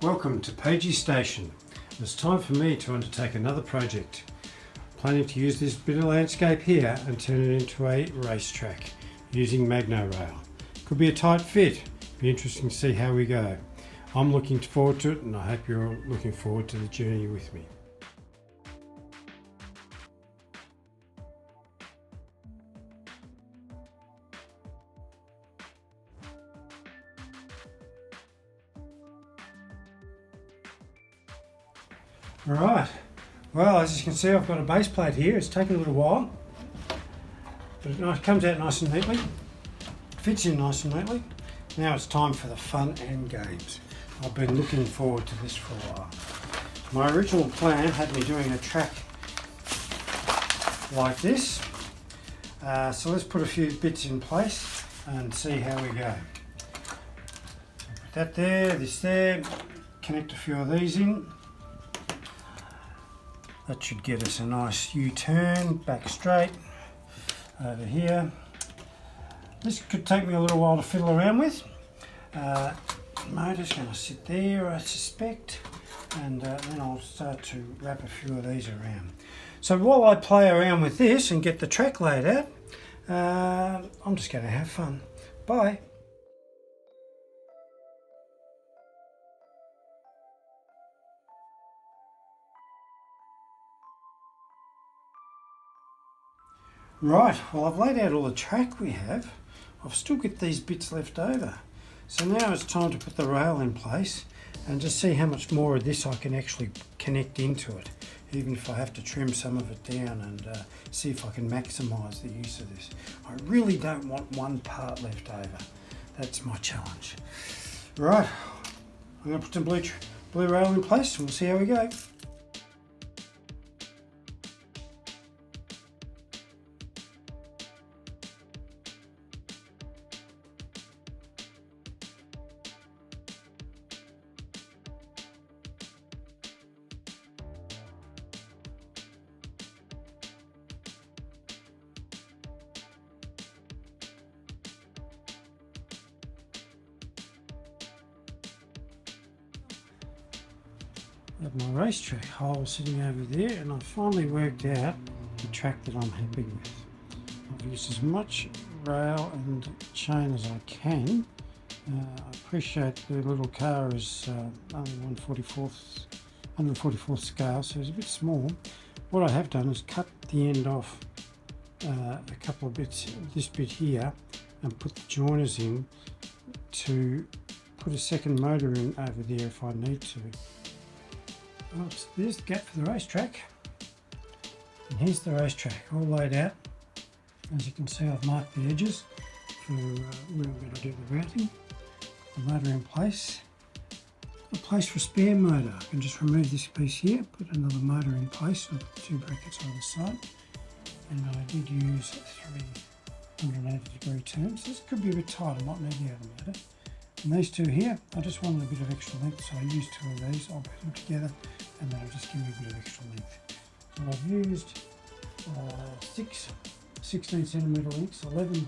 Welcome to Pagie Station. It's time for me to undertake another project. Planning to use this bit of landscape here and turn it into a racetrack using Magnorail. Could be a tight fit. Be interesting to see how we go. I'm looking forward to it, and I hope you're looking forward to the journey with me. Alright, well, as you can see, I've got a base plate here. It's taken a little while, but it comes out nice and neatly, fits in nice and neatly. Now it's time for the fun and games. I've been looking forward to this for a while. My original plan had me doing a track like this, so let's put a few bits in place and see how we go. Put that there, this there, connect a few of these in. That should get us a nice U-turn, back straight, over here. This could take me a little while to fiddle around with. Motor's going to sit there, I suspect, and then I'll start to wrap a few of these around. So while I play around with this and get the track laid out, I'm just going to have fun. Bye. Right, well, I've laid out all the track we have. I've still got these bits left over. So now it's time to put the rail in place and just see how much more of this I can actually connect into it, even if I have to trim some of it down, and see if I can maximise the use of this. I really don't want one part left over. That's my challenge. Right, I'm going to put some blue rail in place and we'll see how we go. Have my racetrack hole sitting over there, and I've finally worked out the track that I'm happy with. I've used as much rail and chain as I can. I appreciate the little car is only 144th scale, so it's a bit small. What I have done is cut the end off a couple of bits, this bit here, and put the joiners in to put a second motor in over there if I need to. Well, so there's the gap for the racetrack, and here's the racetrack all laid out. As you can see, I've marked the edges for where I'm going to do the routing. The motor in place. A place for a spare motor. I can just remove this piece here, put another motor in place, and put 2 brackets on the side. And I did use 380-degree turns. This could be a bit tight, I might need the other motor. And these two here, I just wanted a bit of extra length, so I used 2 of these. I'll put them together and that'll just give me a bit of extra length. So I've used 6 16cm lengths, 11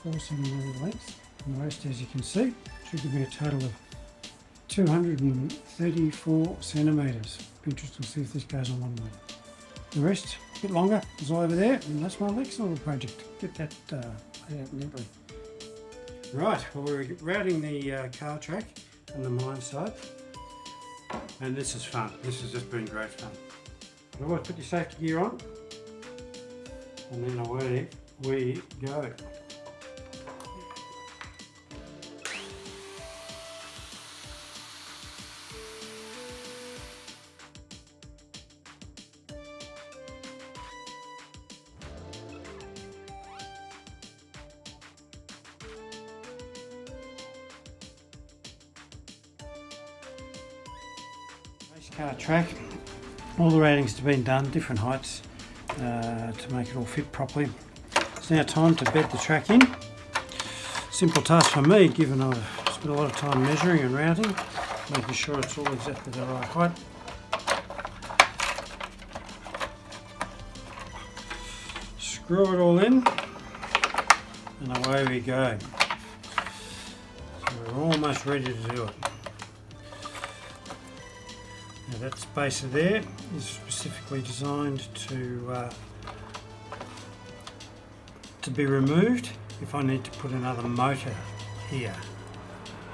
4cm lengths, and the rest, as you can see, should give me a total of 234 centimetres. Be interesting to see if this goes on one way. The rest, a bit longer, is all over there, and that's my next little project. Get that laid out neatly. Right, well, we're routing the car track on the mine side, and this is fun. This has just been great fun. You always put your safety gear on, and then away we go. Car track, all the ratings have been done, different heights to make it all fit properly. It's now time to bed the track in. Simple task for me, given I've spent a lot of time measuring and routing, making sure it's all exactly the right height. Screw it all in and away we go. So we're almost ready to do it. that spacer there is specifically designed to be removed if I need to put another motor here.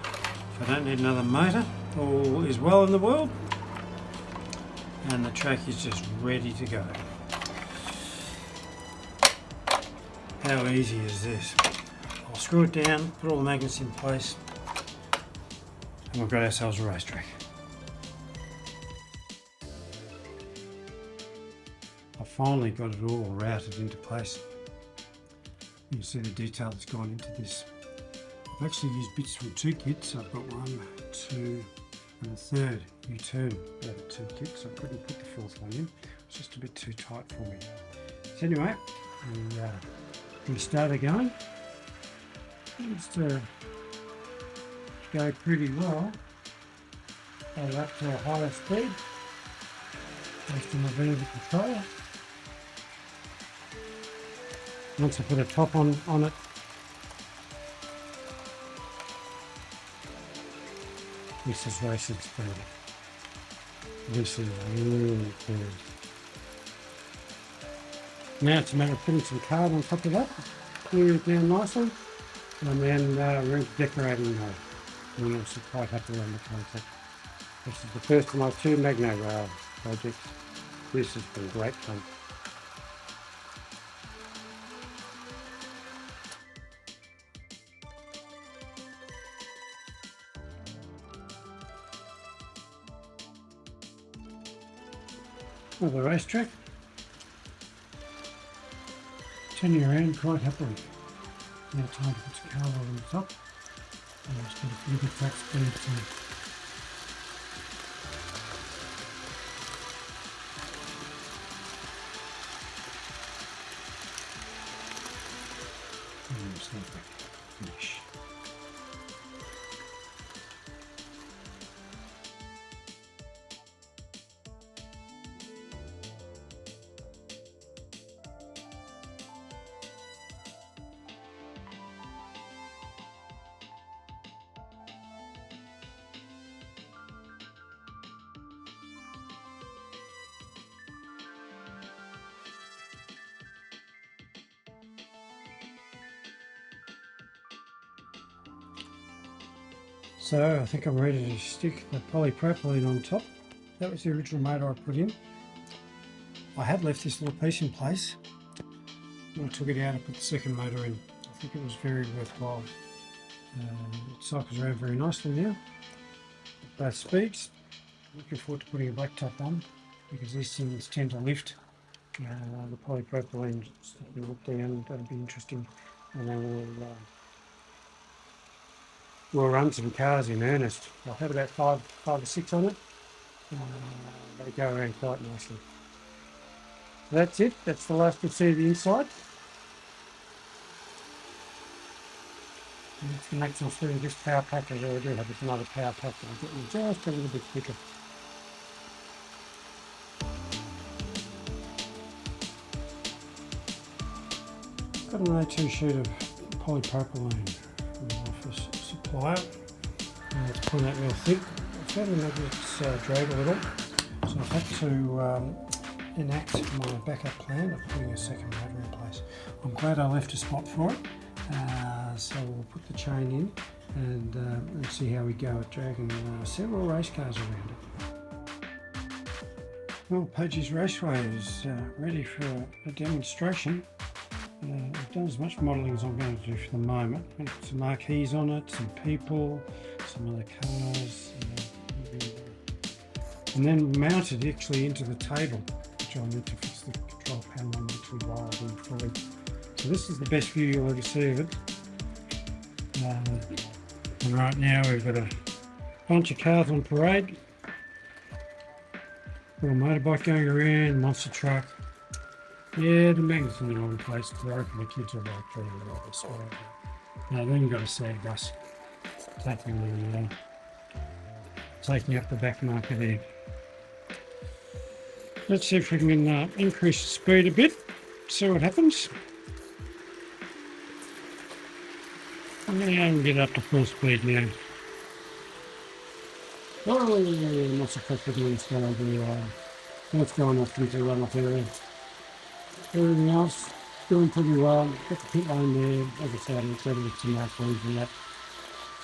If I don't need another motor, all is well in the world, and the track is just ready to go. How easy is this? I'll screw it down, put all the magnets in place, and we've got ourselves a racetrack. I finally got it all routed into place. You can see the detail that's gone into this. I've actually used bits from two kits. I've got 1, 2 and a third U-turn out of two kits. I couldn't put the fourth one in. It's just a bit too tight for me. So anyway, we started going. It's go pretty well. Go up to a higher speed based on the variable controller. Once I put a top on it, this is racing speed. This is really good. Now it's a matter of putting some card on top of that, clear it down nicely, and then we're decorating mode. And I'm also quite happy on the concept. This is the first of my 2 Magnorail projects. This has been great fun. Another racetrack. Turning around quite happily. Now time to put some colour on the top. And just get a little track speed too. And just let that finish. So I think I'm ready to stick the polypropylene on top. That was the original motor I put in. I had left this little piece in place. When I took it out, I put the second motor in. I think it was very worthwhile. It cycles around very nicely now, at both speeds. Looking forward to putting a black top on, because these things tend to lift. The polypropylene down, that'll be interesting. And then we'll run some cars in earnest. I've had about five or six on it. They go around quite nicely. That's it. That's the last you'll see of the inside. And that's the maximum speed of this power pack. I really do have this another power pack that I'm getting just a little bit thicker. Got an A2 sheet of polypropylene from the office supplier. It's pulling out real thick. I found the magnets drag a little, so I've had to enact my backup plan of putting a second motor in place. I'm glad I left a spot for it, so we'll put the chain in and see how we go at dragging several race cars around it. Well, Pagie's Raceway is ready for a demonstration. I've done as much modelling as I'm going to do for the moment. I've got some marquees on it, some people, some other cars, and then mounted actually into the table, which I'll need to fix the control panel and actually wire in fully. So this is the best view you'll ever see of it. And right now we've got a bunch of cars on parade. Little motorbike going around, monster truck. Yeah, the magnet's in the wrong place because I reckon the kids are like trying to roll this way. No, then you've got a sag bus taking up the back marker there. Let's see if we can increase the speed a bit, see what happens. I'm going to get up to full speed now. Oh, not so quick with what's going to be, what's going off into the runoff area. Everything else, doing pretty well. Got the pit line there, as I said, it's ready with some nice leaves and that.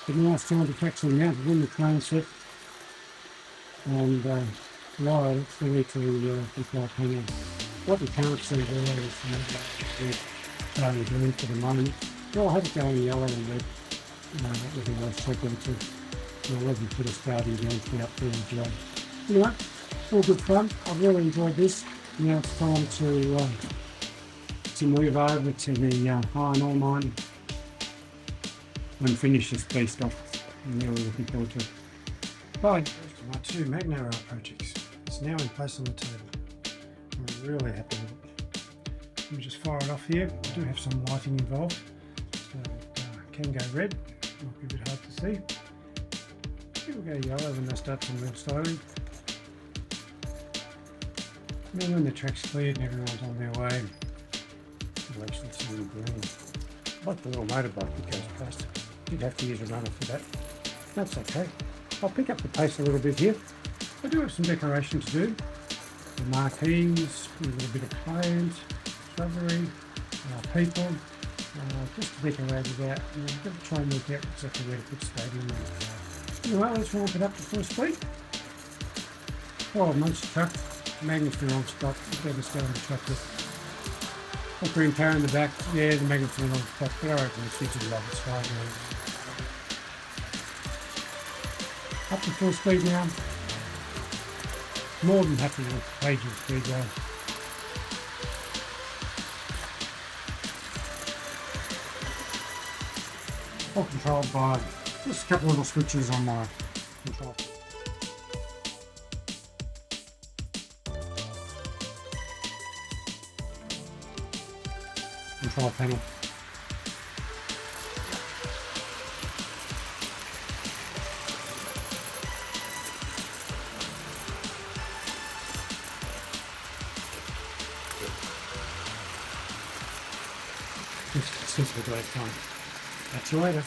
But now it's time to actually mount it in the crane set and lower it through to control panel. What you can't see there is we're starting green for the moment. I'll have it going yellow and red. Everything else taken to let you put a starting down to up there as well. Anyway, all good fun. I've really enjoyed this. Now it's time to move over to the iron ore mine and finish this beast off. I'm really looking forward to it. Bye. My two Magnorail projects. It's now in place on the table. I'm really happy with it. Let me just fire it off here. I do have some lighting involved, so it can go red. Might be a bit hard to see. It will go yellow when they start to move slowly. And then when the track's cleared and everyone's on their way, you'll actually see the green. Like the little motorbike that goes past. You'd have to use a runner for that. That's okay. I'll pick up the pace a little bit here. I do have some decoration to do. The marquees, a little bit of plants, shrubbery, people, just to decorate it out. I'm going to try and work out exactly where to put stadium. Anyway, let's ramp it up to full speed. 12 months truck, magnifier on stock, devastating the truck with a green power in the back. Yeah, the magnifier on stock, but I reckon it's fitted love, it's fine. Up to full speed now. More than happy with Pagie's speed though. All controlled by just a couple little switches on my control. Control panel. It's simply great fun. Catch you later.